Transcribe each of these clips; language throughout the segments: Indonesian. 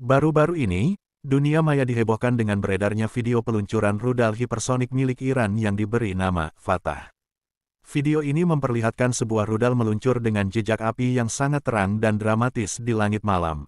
Baru-baru ini, dunia maya dihebohkan dengan beredarnya video peluncuran rudal hipersonik milik Iran yang diberi nama Fatah. Video ini memperlihatkan sebuah rudal meluncur dengan jejak api yang sangat terang dan dramatis di langit malam.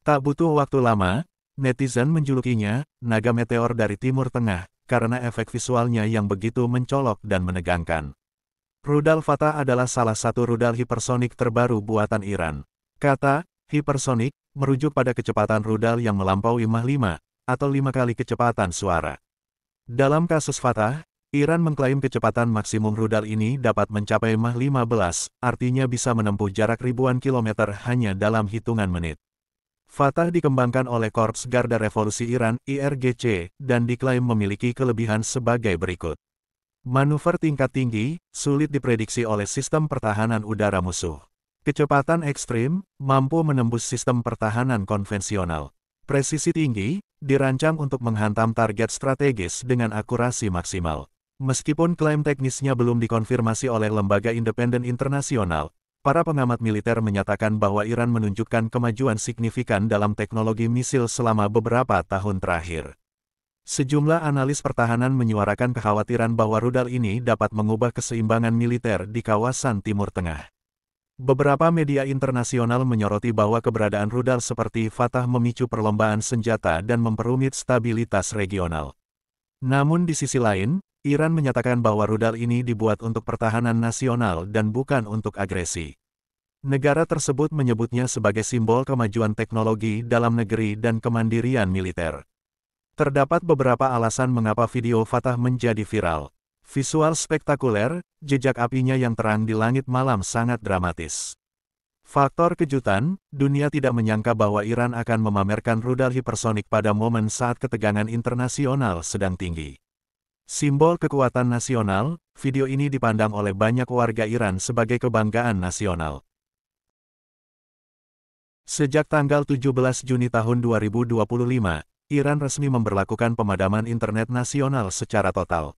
Tak butuh waktu lama, netizen menjulukinya naga meteor dari Timur Tengah karena efek visualnya yang begitu mencolok dan menegangkan. Rudal Fatah adalah salah satu rudal hipersonik terbaru buatan Iran. Kata hipersonik merujuk pada kecepatan rudal yang melampaui Mach 5 atau 5 kali kecepatan suara. Dalam kasus Fatah, Iran mengklaim kecepatan maksimum rudal ini dapat mencapai Mach 15, artinya bisa menempuh jarak ribuan kilometer hanya dalam hitungan menit. Fatah dikembangkan oleh Korps Garda Revolusi Iran (IRGC) dan diklaim memiliki kelebihan sebagai berikut. Manuver tingkat tinggi, sulit diprediksi oleh sistem pertahanan udara musuh. Kecepatan ekstrim, mampu menembus sistem pertahanan konvensional. Presisi tinggi, dirancang untuk menghantam target strategis dengan akurasi maksimal. Meskipun klaim teknisnya belum dikonfirmasi oleh lembaga independen internasional, para pengamat militer menyatakan bahwa Iran menunjukkan kemajuan signifikan dalam teknologi misil selama beberapa tahun terakhir. Sejumlah analis pertahanan menyuarakan kekhawatiran bahwa rudal ini dapat mengubah keseimbangan militer di kawasan Timur Tengah. Beberapa media internasional menyoroti bahwa keberadaan rudal seperti Fatah memicu perlombaan senjata dan memperumit stabilitas regional. Namun di sisi lain, Iran menyatakan bahwa rudal ini dibuat untuk pertahanan nasional dan bukan untuk agresi. Negara tersebut menyebutnya sebagai simbol kemajuan teknologi dalam negeri dan kemandirian militer. Terdapat beberapa alasan mengapa video Fatah menjadi viral. Visual spektakuler, jejak apinya yang terang di langit malam sangat dramatis. Faktor kejutan, dunia tidak menyangka bahwa Iran akan memamerkan rudal hipersonik pada momen saat ketegangan internasional sedang tinggi. Simbol kekuatan nasional, video ini dipandang oleh banyak warga Iran sebagai kebanggaan nasional. Sejak tanggal 17 Juni tahun 2025, Iran resmi memberlakukan pemadaman internet nasional secara total.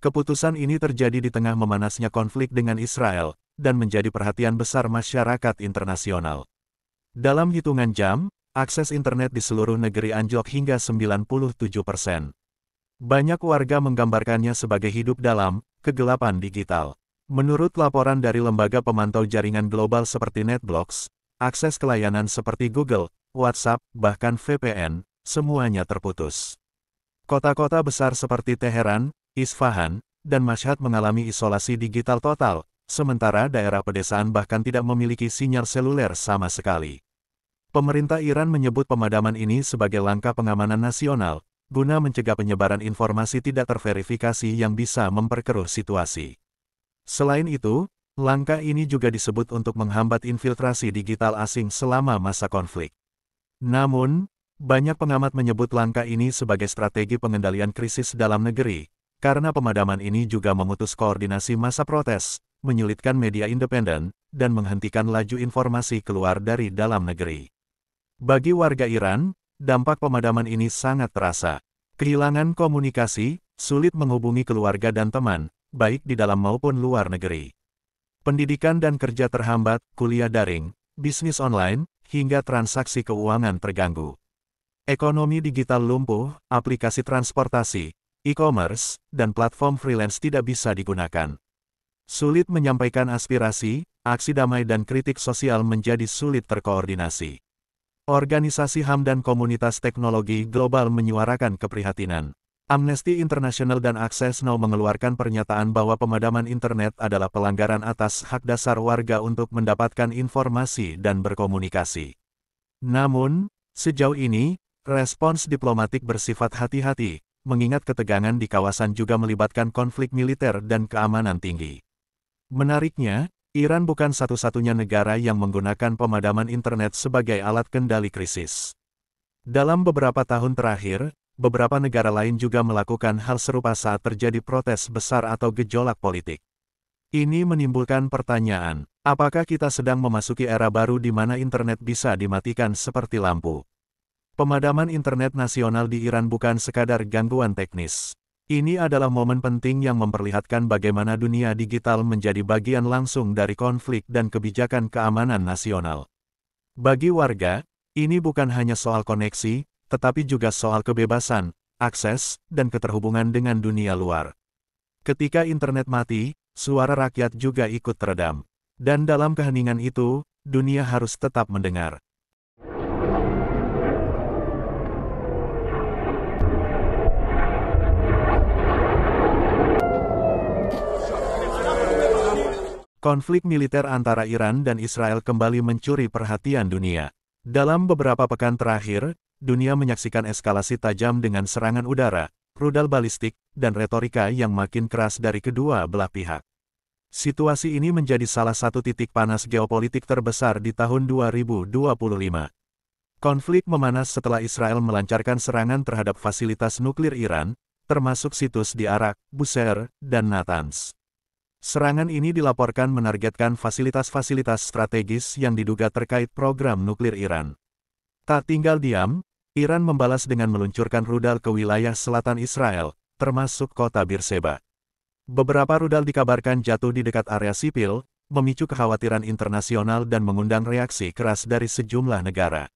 Keputusan ini terjadi di tengah memanasnya konflik dengan Israel, dan menjadi perhatian besar masyarakat internasional. Dalam hitungan jam, akses internet di seluruh negeri anjlok hingga 97%. Banyak warga menggambarkannya sebagai hidup dalam kegelapan digital. Menurut laporan dari lembaga pemantau jaringan global seperti NetBlocks, akses ke layanan seperti Google, WhatsApp, bahkan VPN, semuanya terputus. Kota-kota besar seperti Teheran, Isfahan, dan Mashhad mengalami isolasi digital total, sementara daerah pedesaan bahkan tidak memiliki sinyal seluler sama sekali. Pemerintah Iran menyebut pemadaman ini sebagai langkah pengamanan nasional, guna mencegah penyebaran informasi tidak terverifikasi yang bisa memperkeruh situasi. Selain itu, langkah ini juga disebut untuk menghambat infiltrasi digital asing selama masa konflik. Namun, banyak pengamat menyebut langkah ini sebagai strategi pengendalian krisis dalam negeri, karena pemadaman ini juga memutus koordinasi massa protes, menyulitkan media independen, dan menghentikan laju informasi keluar dari dalam negeri. Bagi warga Iran, dampak pemadaman ini sangat terasa. Kehilangan komunikasi, sulit menghubungi keluarga dan teman, baik di dalam maupun luar negeri. Pendidikan dan kerja terhambat, kuliah daring, bisnis online, hingga transaksi keuangan terganggu. Ekonomi digital lumpuh, aplikasi transportasi, e-commerce, dan platform freelance tidak bisa digunakan. Sulit menyampaikan aspirasi, aksi damai dan kritik sosial menjadi sulit terkoordinasi. Organisasi HAM dan komunitas teknologi global menyuarakan keprihatinan. Amnesty International dan Access Now mengeluarkan pernyataan bahwa pemadaman internet adalah pelanggaran atas hak dasar warga untuk mendapatkan informasi dan berkomunikasi. Namun, sejauh ini, respons diplomatik bersifat hati-hati, mengingat ketegangan di kawasan juga melibatkan konflik militer dan keamanan tinggi. Menariknya, Iran bukan satu-satunya negara yang menggunakan pemadaman internet sebagai alat kendali krisis. Dalam beberapa tahun terakhir, beberapa negara lain juga melakukan hal serupa saat terjadi protes besar atau gejolak politik. Ini menimbulkan pertanyaan, apakah kita sedang memasuki era baru di mana internet bisa dimatikan seperti lampu? Pemadaman internet nasional di Iran bukan sekadar gangguan teknis. Ini adalah momen penting yang memperlihatkan bagaimana dunia digital menjadi bagian langsung dari konflik dan kebijakan keamanan nasional. Bagi warga, Ini bukan hanya soal koneksi, tetapi juga soal kebebasan, akses, dan keterhubungan dengan dunia luar. Ketika internet mati, suara rakyat juga ikut teredam. Dan dalam keheningan itu, dunia harus tetap mendengar. Konflik militer antara Iran dan Israel kembali mencuri perhatian dunia. Dalam beberapa pekan terakhir, dunia menyaksikan eskalasi tajam dengan serangan udara, rudal balistik, dan retorika yang makin keras dari kedua belah pihak. Situasi ini menjadi salah satu titik panas geopolitik terbesar di tahun 2025. Konflik memanas setelah Israel melancarkan serangan terhadap fasilitas nuklir Iran, termasuk situs di Arak, Bushehr, dan Natanz. Serangan ini dilaporkan menargetkan fasilitas-fasilitas strategis yang diduga terkait program nuklir Iran. Tak tinggal diam, Iran membalas dengan meluncurkan rudal ke wilayah selatan Israel, termasuk kota Beersheba. Beberapa rudal dikabarkan jatuh di dekat area sipil, memicu kekhawatiran internasional dan mengundang reaksi keras dari sejumlah negara.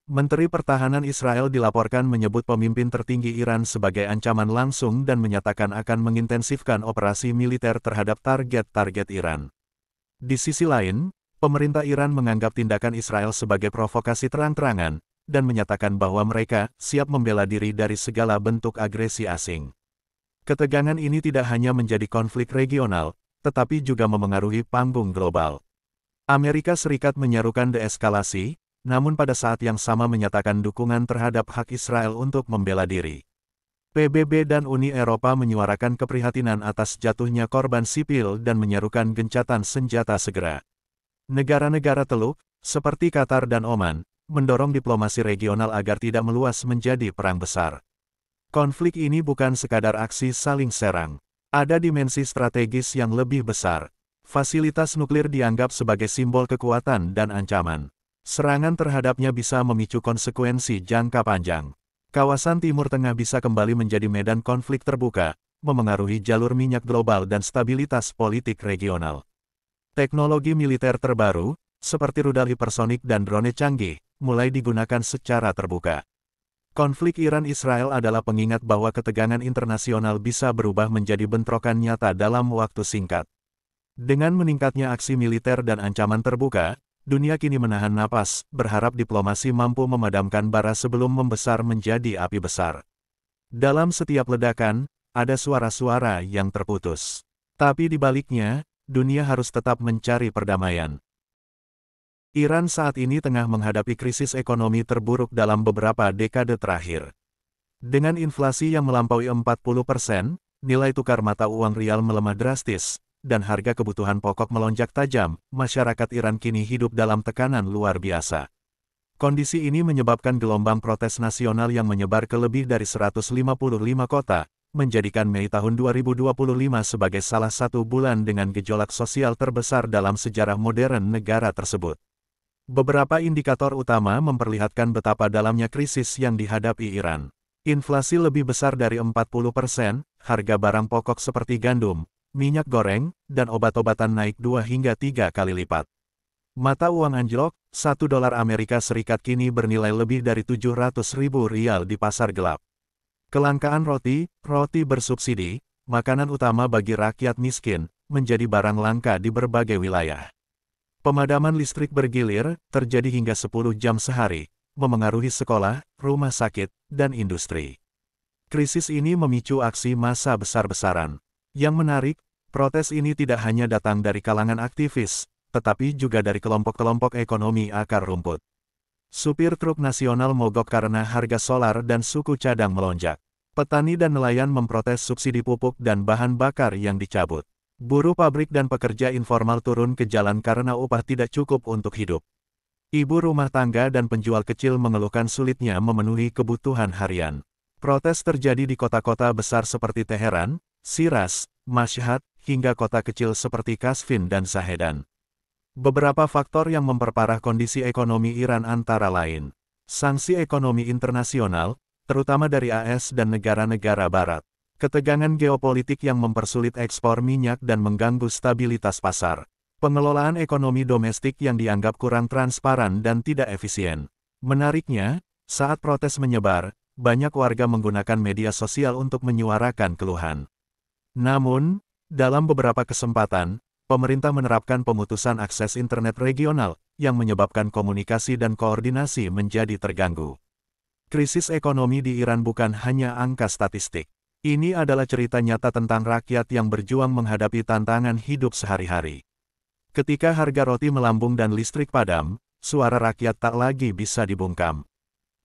Menteri Pertahanan Israel dilaporkan menyebut pemimpin tertinggi Iran sebagai ancaman langsung dan menyatakan akan mengintensifkan operasi militer terhadap target-target Iran. Di sisi lain, pemerintah Iran menganggap tindakan Israel sebagai provokasi terang-terangan, dan menyatakan bahwa mereka siap membela diri dari segala bentuk agresi asing. Ketegangan ini tidak hanya menjadi konflik regional, tetapi juga memengaruhi panggung global. Amerika Serikat menyerukan deeskalasi, namun pada saat yang sama menyatakan dukungan terhadap hak Israel untuk membela diri. PBB dan Uni Eropa menyuarakan keprihatinan atas jatuhnya korban sipil dan menyerukan gencatan senjata segera. Negara-negara Teluk, seperti Qatar dan Oman, mendorong diplomasi regional agar tidak meluas menjadi perang besar. Konflik ini bukan sekadar aksi saling serang. Ada dimensi strategis yang lebih besar. Fasilitas nuklir dianggap sebagai simbol kekuatan dan ancaman. Serangan terhadapnya bisa memicu konsekuensi jangka panjang. Kawasan Timur Tengah bisa kembali menjadi medan konflik terbuka, memengaruhi jalur minyak global dan stabilitas politik regional. Teknologi militer terbaru, seperti rudal hipersonik dan drone canggih, mulai digunakan secara terbuka. Konflik Iran-Israel adalah pengingat bahwa ketegangan internasional bisa berubah menjadi bentrokan nyata dalam waktu singkat. Dengan meningkatnya aksi militer dan ancaman terbuka, dunia kini menahan napas, berharap diplomasi mampu memadamkan bara sebelum membesar menjadi api besar. Dalam setiap ledakan, ada suara-suara yang terputus. Tapi di baliknya, dunia harus tetap mencari perdamaian. Iran saat ini tengah menghadapi krisis ekonomi terburuk dalam beberapa dekade terakhir. Dengan inflasi yang melampaui 40%, nilai tukar mata uang rial melemah drastis, dan harga kebutuhan pokok melonjak tajam, masyarakat Iran kini hidup dalam tekanan luar biasa. Kondisi ini menyebabkan gelombang protes nasional yang menyebar ke lebih dari 155 kota, menjadikan Mei tahun 2025 sebagai salah satu bulan dengan gejolak sosial terbesar dalam sejarah modern negara tersebut. Beberapa indikator utama memperlihatkan betapa dalamnya krisis yang dihadapi Iran. Inflasi lebih besar dari 40%, harga barang pokok seperti gandum, minyak goreng, dan obat-obatan naik 2 hingga 3 kali lipat. Mata uang anjlok, 1 dolar Amerika Serikat kini bernilai lebih dari 700.000 rial di pasar gelap. Kelangkaan roti bersubsidi, makanan utama bagi rakyat miskin, menjadi barang langka di berbagai wilayah. Pemadaman listrik bergilir, terjadi hingga 10 jam sehari, memengaruhi sekolah, rumah sakit, dan industri. Krisis ini memicu aksi massa besar-besaran. Yang menarik, protes ini tidak hanya datang dari kalangan aktivis, tetapi juga dari kelompok-kelompok ekonomi akar rumput. Supir truk nasional mogok karena harga solar dan suku cadang melonjak. Petani dan nelayan memprotes subsidi pupuk dan bahan bakar yang dicabut. Buruh pabrik dan pekerja informal turun ke jalan karena upah tidak cukup untuk hidup. Ibu rumah tangga dan penjual kecil mengeluhkan sulitnya memenuhi kebutuhan harian. Protes terjadi di kota-kota besar seperti Teheran, Shiraz, Mashhad, hingga kota kecil seperti Kasvin dan Zahedan. Beberapa faktor yang memperparah kondisi ekonomi Iran antara lain sanksi ekonomi internasional, terutama dari AS dan negara-negara barat. Ketegangan geopolitik yang mempersulit ekspor minyak dan mengganggu stabilitas pasar. Pengelolaan ekonomi domestik yang dianggap kurang transparan dan tidak efisien. Menariknya, saat protes menyebar, banyak warga menggunakan media sosial untuk menyuarakan keluhan. Namun, dalam beberapa kesempatan, pemerintah menerapkan pemutusan akses internet regional, yang menyebabkan komunikasi dan koordinasi menjadi terganggu. Krisis ekonomi di Iran bukan hanya angka statistik. Ini adalah cerita nyata tentang rakyat yang berjuang menghadapi tantangan hidup sehari-hari. Ketika harga roti melambung dan listrik padam, suara rakyat tak lagi bisa dibungkam.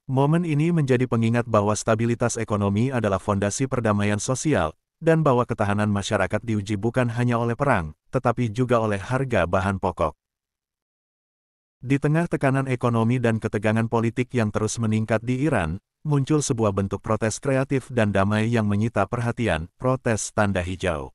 Momen ini menjadi pengingat bahwa stabilitas ekonomi adalah fondasi perdamaian sosial, dan bahwa ketahanan masyarakat diuji bukan hanya oleh perang, tetapi juga oleh harga bahan pokok. Di tengah tekanan ekonomi dan ketegangan politik yang terus meningkat di Iran, muncul sebuah bentuk protes kreatif dan damai yang menyita perhatian, protes tanda hijau.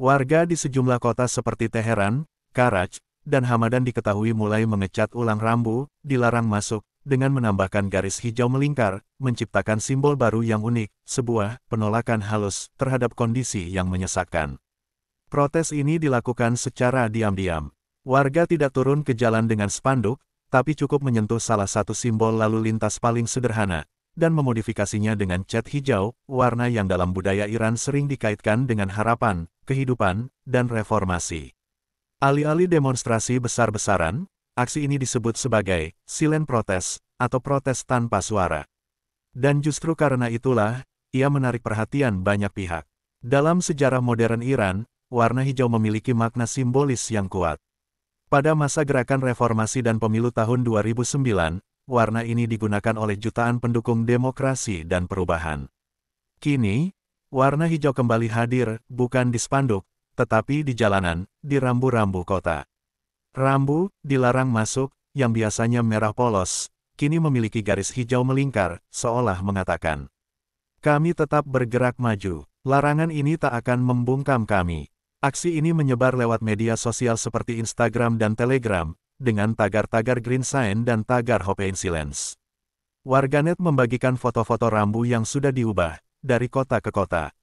Warga di sejumlah kota seperti Teheran, Karaj, dan Hamadan diketahui mulai mengecat ulang rambu, dilarang masuk, dengan menambahkan garis hijau melingkar, menciptakan simbol baru yang unik, sebuah penolakan halus terhadap kondisi yang menyesakkan. Protes ini dilakukan secara diam-diam. Warga tidak turun ke jalan dengan spanduk, tapi cukup menyentuh salah satu simbol lalu lintas paling sederhana, dan memodifikasinya dengan cat hijau, warna yang dalam budaya Iran sering dikaitkan dengan harapan, kehidupan, dan reformasi. Alih-alih demonstrasi besar-besaran, aksi ini disebut sebagai silent protest, atau protes tanpa suara. Dan justru karena itulah, ia menarik perhatian banyak pihak. Dalam sejarah modern Iran, warna hijau memiliki makna simbolis yang kuat. Pada masa gerakan reformasi dan pemilu tahun 2009, warna ini digunakan oleh jutaan pendukung demokrasi dan perubahan. Kini, warna hijau kembali hadir, bukan di spanduk, tetapi di jalanan, di rambu-rambu kota. Rambu, dilarang masuk, yang biasanya merah polos, kini memiliki garis hijau melingkar, seolah mengatakan, "Kami tetap bergerak maju, larangan ini tak akan membungkam kami." Aksi ini menyebar lewat media sosial seperti Instagram dan Telegram, dengan tagar-tagar Green Sign dan tagar Hope in Silence. Warganet membagikan foto-foto rambu yang sudah diubah, dari kota ke kota.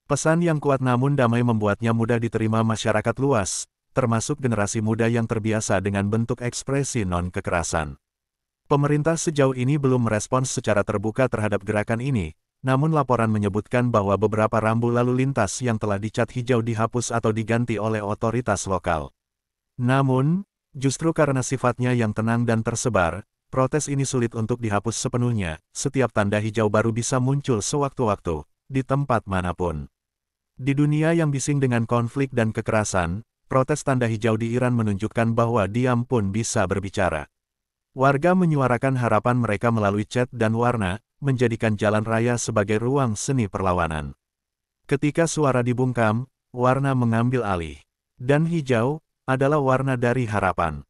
Pesan yang kuat namun damai membuatnya mudah diterima masyarakat luas, termasuk generasi muda yang terbiasa dengan bentuk ekspresi non-kekerasan. Pemerintah sejauh ini belum merespons secara terbuka terhadap gerakan ini, namun laporan menyebutkan bahwa beberapa rambu lalu lintas yang telah dicat hijau dihapus atau diganti oleh otoritas lokal. Namun, justru karena sifatnya yang tenang dan tersebar, protes ini sulit untuk dihapus sepenuhnya. Setiap tanda hijau baru bisa muncul sewaktu-waktu, di tempat manapun. Di dunia yang bising dengan konflik dan kekerasan, protes tanda hijau di Iran menunjukkan bahwa diam pun bisa berbicara. Warga menyuarakan harapan mereka melalui cat dan warna, menjadikan jalan raya sebagai ruang seni perlawanan. Ketika suara dibungkam, warna mengambil alih. Dan hijau adalah warna dari harapan.